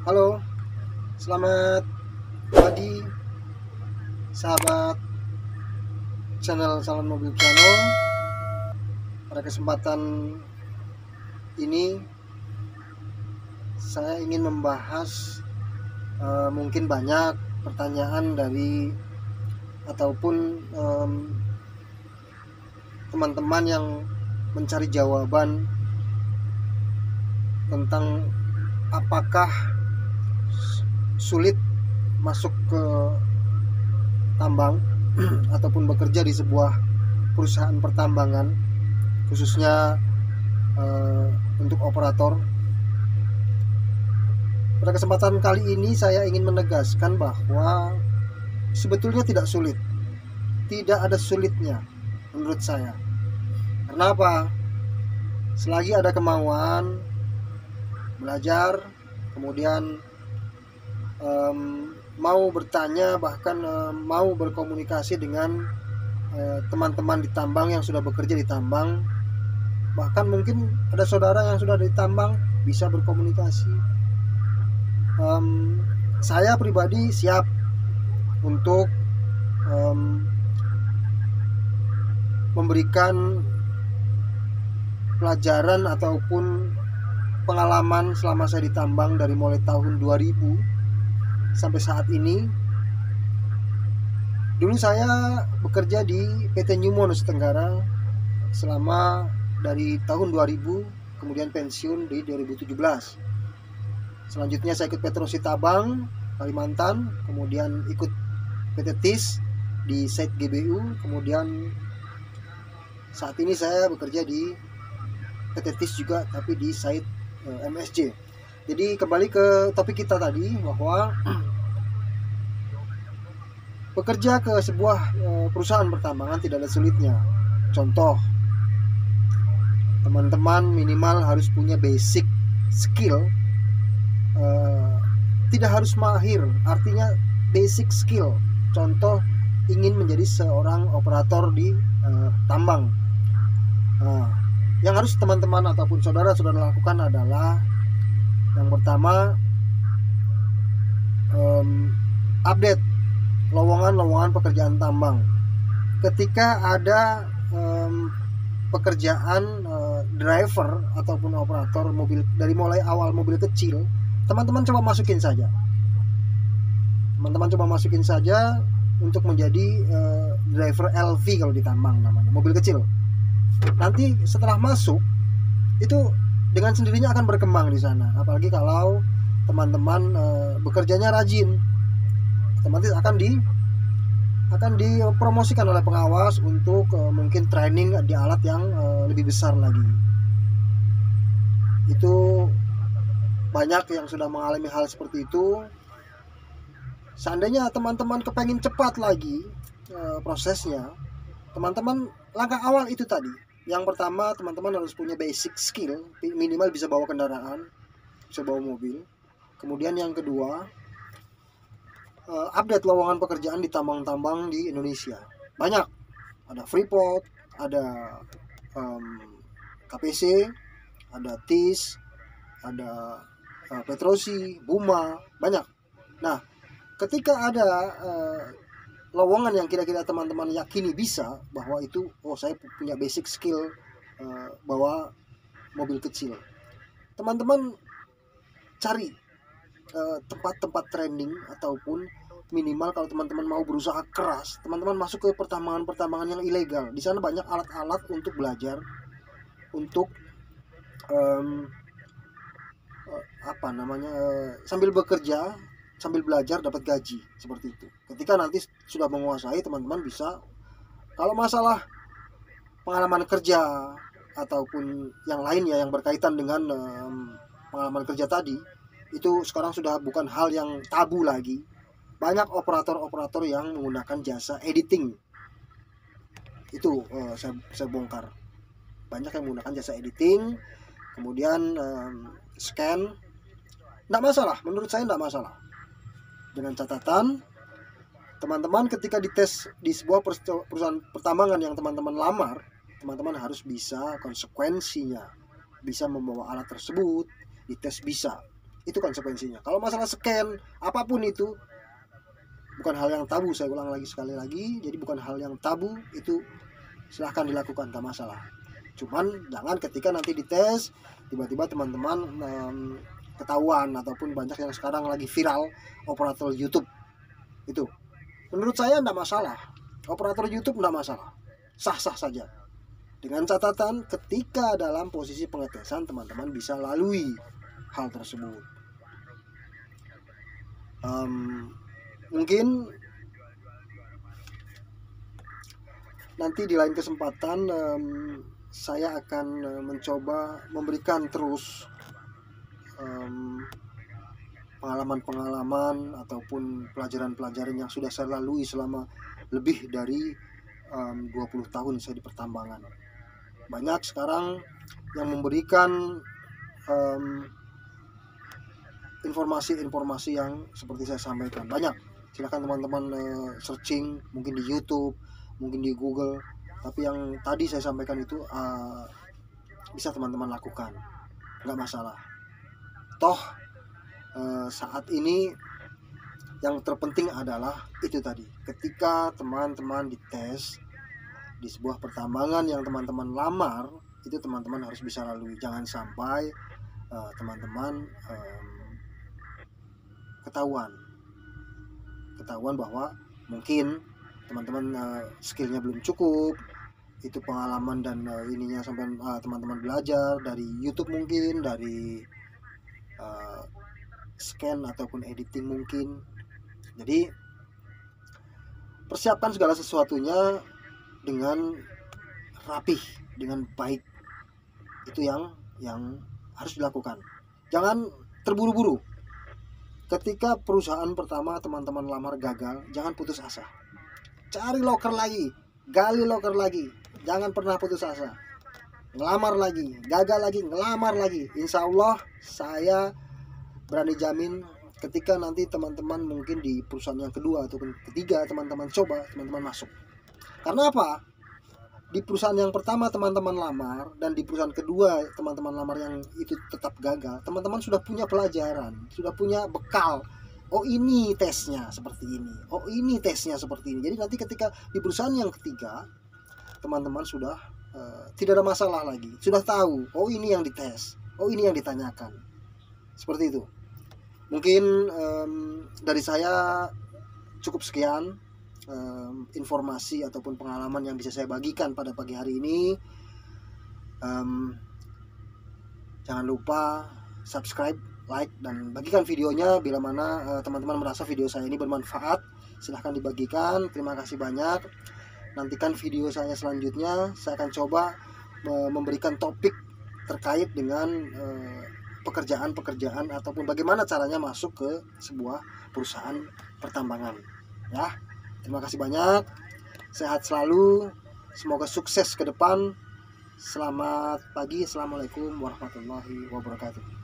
Halo, selamat pagi sahabat channel Salon Mobil Piano. Pada kesempatan ini saya ingin membahas mungkin banyak pertanyaan dari ataupun teman-teman yang mencari jawaban tentang apakah sulit masuk ke tambang ataupun bekerja di sebuah perusahaan pertambangan, khususnya untuk operator. Pada kesempatan kali ini saya ingin menegaskan bahwa sebetulnya tidak sulit, tidak ada sulitnya menurut saya. Karena apa? Selagi ada kemauan belajar, kemudian mau bertanya, bahkan mau berkomunikasi dengan teman-teman di tambang yang sudah bekerja di tambang, bahkan mungkin ada saudara yang sudah di tambang, bisa berkomunikasi. Saya pribadi siap untuk memberikan pelajaran ataupun pengalaman selama saya di tambang dari mulai tahun 2000 sampai saat ini. Dulu saya bekerja di PT Newmont Nusa Tenggara selama dari tahun 2000, kemudian pensiun di 2017. Selanjutnya saya ikut Petrosi Tabang Kalimantan, kemudian ikut PT TIS di site GBU, kemudian saat ini saya bekerja di PT TIS juga tapi di site MSJ. Jadi kembali ke topik kita tadi, bahwa bekerja ke sebuah perusahaan pertambangan tidak ada sulitnya. Contoh, teman-teman minimal harus punya basic skill, tidak harus mahir, artinya basic skill. Contoh, ingin menjadi seorang operator di tambang. Yang harus teman-teman ataupun saudara-saudara lakukan adalah, yang pertama, update lowongan-lowongan pekerjaan tambang. Ketika ada pekerjaan driver ataupun operator mobil, dari mulai awal mobil kecil, teman-teman coba masukin saja. Teman-teman coba masukin saja untuk menjadi driver LV kalau di tambang namanya, mobil kecil. Nanti setelah masuk itu dengan sendirinya akan berkembang di sana. Apalagi kalau teman-teman bekerjanya rajin, otomatis akan dipromosikan oleh pengawas untuk mungkin training di alat yang lebih besar lagi. Itu banyak yang sudah mengalami hal seperti itu. Seandainya teman-teman kepengen cepat lagi prosesnya, teman-teman langkah awal itu tadi. Yang pertama, teman-teman harus punya basic skill, minimal bisa bawa kendaraan, bisa bawa mobil. Kemudian yang kedua, update lowongan pekerjaan di tambang-tambang di Indonesia. Banyak, ada Freeport, ada KPC, ada TIS, ada Petrosi, Buma, banyak. Nah, ketika ada lowongan yang kira-kira teman-teman yakini bisa, bahwa itu, oh saya punya basic skill bawa mobil kecil, teman-teman cari tempat-tempat training, ataupun minimal kalau teman-teman mau berusaha keras, teman-teman masuk ke pertambangan-pertambangan yang ilegal. Di sana banyak alat-alat untuk belajar, untuk sambil bekerja, sambil belajar dapat gaji, seperti itu. Ketika nanti sudah menguasai, teman-teman bisa, kalau masalah pengalaman kerja ataupun yang lainnya yang berkaitan dengan pengalaman kerja tadi, itu sekarang sudah bukan hal yang tabu lagi. Banyak operator-operator yang menggunakan jasa editing. Itu saya bongkar. Banyak yang menggunakan jasa editing, kemudian scan. Tidak masalah, menurut saya tidak masalah. Dengan catatan, teman-teman ketika dites di sebuah perusahaan pertambangan yang teman-teman lamar, teman-teman harus bisa konsekuensinya, bisa membawa alat tersebut, dites bisa. Itu konsekuensinya. Kalau masalah scan apapun itu bukan hal yang tabu, saya ulang lagi sekali lagi. Jadi bukan hal yang tabu, itu silahkan dilakukan, tak masalah. Cuman jangan ketika nanti dites tiba-tiba teman-teman ketahuan, ataupun banyak yang sekarang lagi viral operator YouTube itu. Menurut saya tidak masalah, operator YouTube tidak masalah, sah-sah saja. Dengan catatan ketika dalam posisi pengetesan teman-teman bisa lalui hal tersebut. Mungkin nanti di lain kesempatan saya akan mencoba memberikan terus pengalaman-pengalaman ataupun pelajaran-pelajaran yang sudah saya lalui selama lebih dari 20 tahun saya di pertambangan. Banyak sekarang yang memberikan informasi-informasi yang seperti saya sampaikan. Banyak, silahkan teman-teman searching, mungkin di YouTube, mungkin di Google. Tapi yang tadi saya sampaikan itu bisa teman-teman lakukan, nggak masalah. Toh saat ini yang terpenting adalah itu tadi, ketika teman-teman dites di sebuah pertambangan yang teman-teman lamar, itu teman-teman harus bisa lalui. Jangan sampai teman-teman ketahuan bahwa mungkin teman-teman skillnya belum cukup, itu pengalaman dan ininya sampai teman-teman belajar dari YouTube, mungkin dari scan ataupun editing mungkin. Jadi persiapkan segala sesuatunya dengan rapih, dengan baik. Itu yang harus dilakukan. Jangan terburu-buru. Ketika perusahaan pertama teman-teman lamar gagal, jangan putus asa. Cari loker lagi, gali loker lagi. Jangan pernah putus asa. Ngelamar lagi, gagal lagi, ngelamar lagi. Insya Allah saya berani jamin ketika nanti teman-teman mungkin di perusahaan yang kedua ataupun ketiga teman-teman coba, teman-teman masuk. Karena apa? Di perusahaan yang pertama teman-teman lamar dan di perusahaan kedua teman-teman lamar yang itu tetap gagal, teman-teman sudah punya pelajaran, sudah punya bekal. Oh, ini tesnya seperti ini, oh ini tesnya seperti ini. Jadi nanti ketika di perusahaan yang ketiga teman-teman sudah tidak ada masalah lagi, sudah tahu, oh ini yang dites, oh ini yang ditanyakan. Seperti itu. Mungkin dari saya cukup sekian informasi ataupun pengalaman yang bisa saya bagikan pada pagi hari ini. Jangan lupa subscribe, like, dan bagikan videonya bila mana teman-teman merasa video saya ini bermanfaat. Silahkan dibagikan. Terima kasih banyak. Nantikan video saya selanjutnya. Saya akan coba memberikan topik terkait dengan pekerjaan-pekerjaan ataupun bagaimana caranya masuk ke sebuah perusahaan pertambangan. Ya, terima kasih banyak. Sehat selalu. Semoga sukses ke depan. Selamat pagi. Assalamualaikum warahmatullahi wabarakatuh.